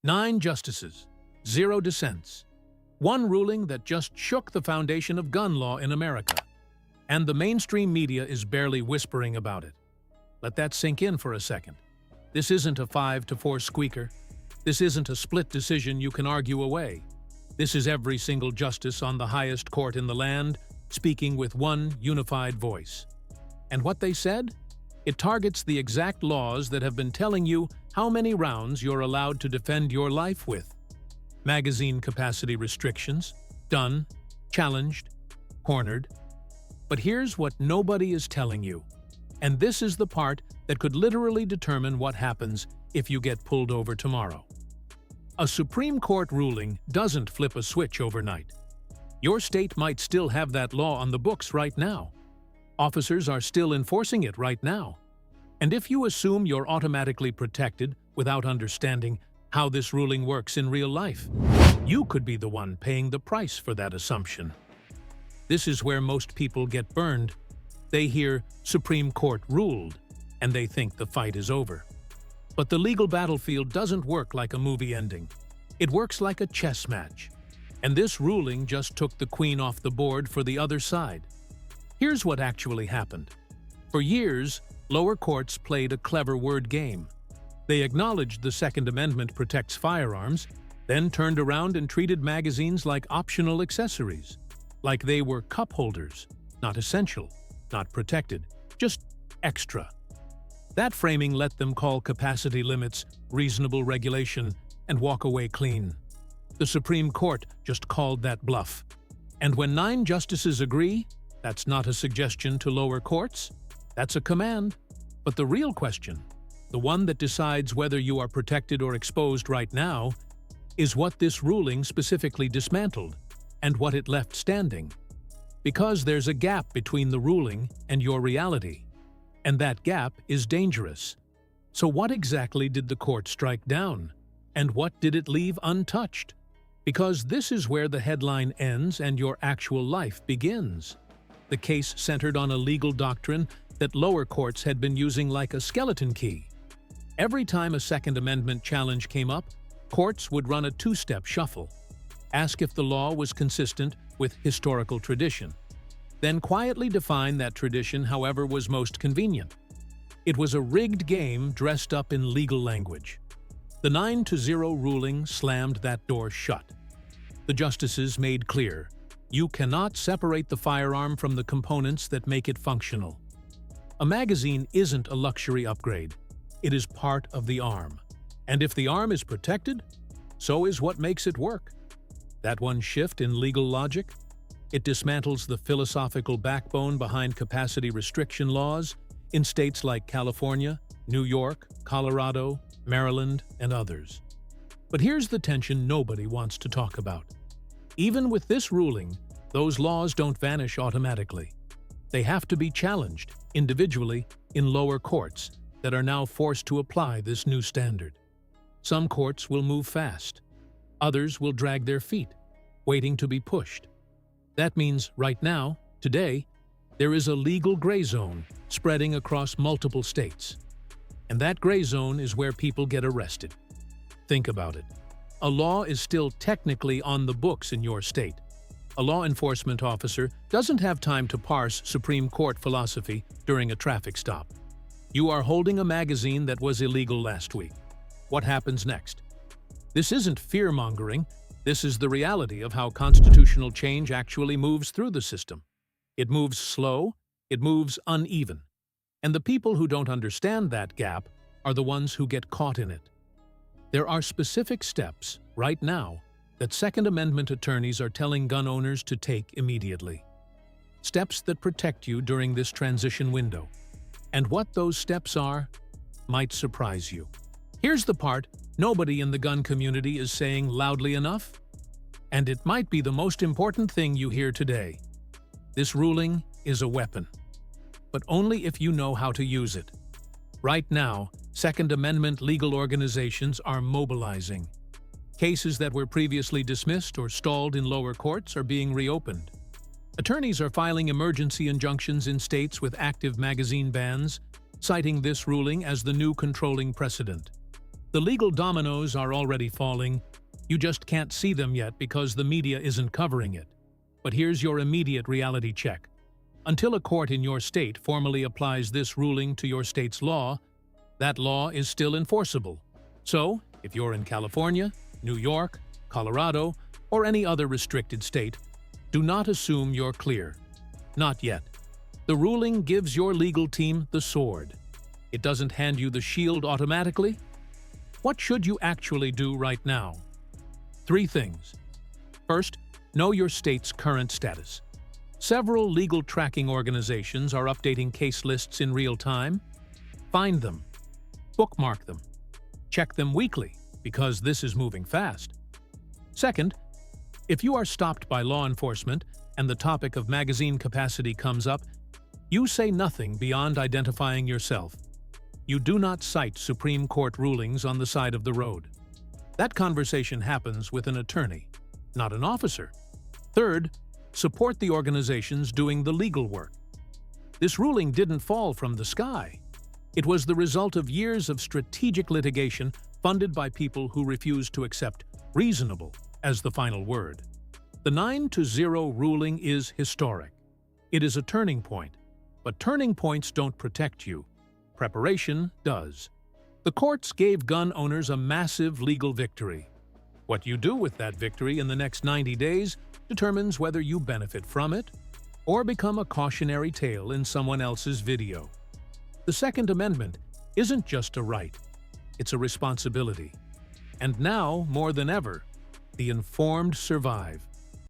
9 justices, 0 dissents. One ruling that just shook the foundation of gun law in America. And the mainstream media is barely whispering about it. Let that sink in for a second. This isn't a 5-4 squeaker. This isn't a split decision you can argue away. This is every single justice on the highest court in the land speaking with one unified voice. And what they said? It targets the exact laws that have been telling you how many rounds you're allowed to defend your life with. Magazine capacity restrictions, done, challenged, cornered. But here's what nobody is telling you. And this is the part that could literally determine what happens if you get pulled over tomorrow. A Supreme Court ruling doesn't flip a switch overnight. Your state might still have that law on the books right now. Officers are still enforcing it right now. And if you assume you're automatically protected without understanding how this ruling works in real life, you could be the one paying the price for that assumption. This is where most people get burned. They hear Supreme Court ruled, and they think the fight is over. But the legal battlefield doesn't work like a movie ending. It works like a chess match. And this ruling just took the queen off the board for the other side. Here's what actually happened. For years, lower courts played a clever word game. They acknowledged the Second Amendment protects firearms, then turned around and treated magazines like optional accessories. Like they were cup holders, not essential, not protected, just extra. That framing let them call capacity limits reasonable regulation and walk away clean. The Supreme Court just called that bluff. And when 9 justices agree, that's not a suggestion to lower courts, that's a command. But the real question, the one that decides whether you are protected or exposed right now, is what this ruling specifically dismantled and what it left standing. Because there's a gap between the ruling and your reality. And that gap is dangerous. So what exactly did the court strike down? And what did it leave untouched? Because this is where the headline ends and your actual life begins. The case centered on a legal doctrine that lower courts had been using like a skeleton key. Every time a Second Amendment challenge came up, courts would run a 2-step shuffle. Ask if the law was consistent with historical tradition. Then quietly define that tradition however was most convenient. It was a rigged game dressed up in legal language. The 9-0 ruling slammed that door shut. The justices made clear, you cannot separate the firearm from the components that make it functional. A magazine isn't a luxury upgrade. It is part of the arm. And if the arm is protected, so is what makes it work. That one shift in legal logic? It dismantles the philosophical backbone behind capacity restriction laws in states like California, New York, Colorado, Maryland, and others. But here's the tension nobody wants to talk about. Even with this ruling, those laws don't vanish automatically. They have to be challenged, individually, in lower courts that are now forced to apply this new standard. Some courts will move fast. Others will drag their feet, waiting to be pushed. That means right now, today, there is a legal gray zone spreading across multiple states. And that gray zone is where people get arrested. Think about it. A law is still technically on the books in your state. A law enforcement officer doesn't have time to parse Supreme Court philosophy during a traffic stop. You are holding a magazine that was illegal last week. What happens next? This isn't fear-mongering. This is the reality of how constitutional change actually moves through the system. It moves slow, it moves uneven. And the people who don't understand that gap are the ones who get caught in it. There are specific steps, right now, that Second Amendment attorneys are telling gun owners to take immediately. Steps that protect you during this transition window. And what those steps are might surprise you. Here's the part nobody in the gun community is saying loudly enough, and it might be the most important thing you hear today. This ruling is a weapon, but only if you know how to use it. Right now, Second Amendment legal organizations are mobilizing. Cases that were previously dismissed or stalled in lower courts are being reopened. Attorneys are filing emergency injunctions in states with active magazine bans, citing this ruling as the new controlling precedent. The legal dominoes are already falling. You just can't see them yet because the media isn't covering it. But here's your immediate reality check. Until a court in your state formally applies this ruling to your state's law, that law is still enforceable. So, if you're in California, New York, Colorado, or any other restricted state, do not assume you're clear. Not yet. The ruling gives your legal team the sword. It doesn't hand you the shield automatically. What should you actually do right now? 3 things. First, know your state's current status. Several legal tracking organizations are updating case lists in real time. Find them. Bookmark them. Check them weekly, because this is moving fast. Second, if you are stopped by law enforcement and the topic of magazine capacity comes up, you say nothing beyond identifying yourself. You do not cite Supreme Court rulings on the side of the road. That conversation happens with an attorney, not an officer. Third, support the organizations doing the legal work. This ruling didn't fall from the sky. It was the result of years of strategic litigation funded by people who refused to accept reasonable as the final word. The 9-0 ruling is historic. It is a turning point, but turning points don't protect you. Preparation does. The courts gave gun owners a massive legal victory. What you do with that victory in the next 90 days determines whether you benefit from it or become a cautionary tale in someone else's video. The Second Amendment isn't just a right, it's a responsibility. And now, more than ever, the informed survive.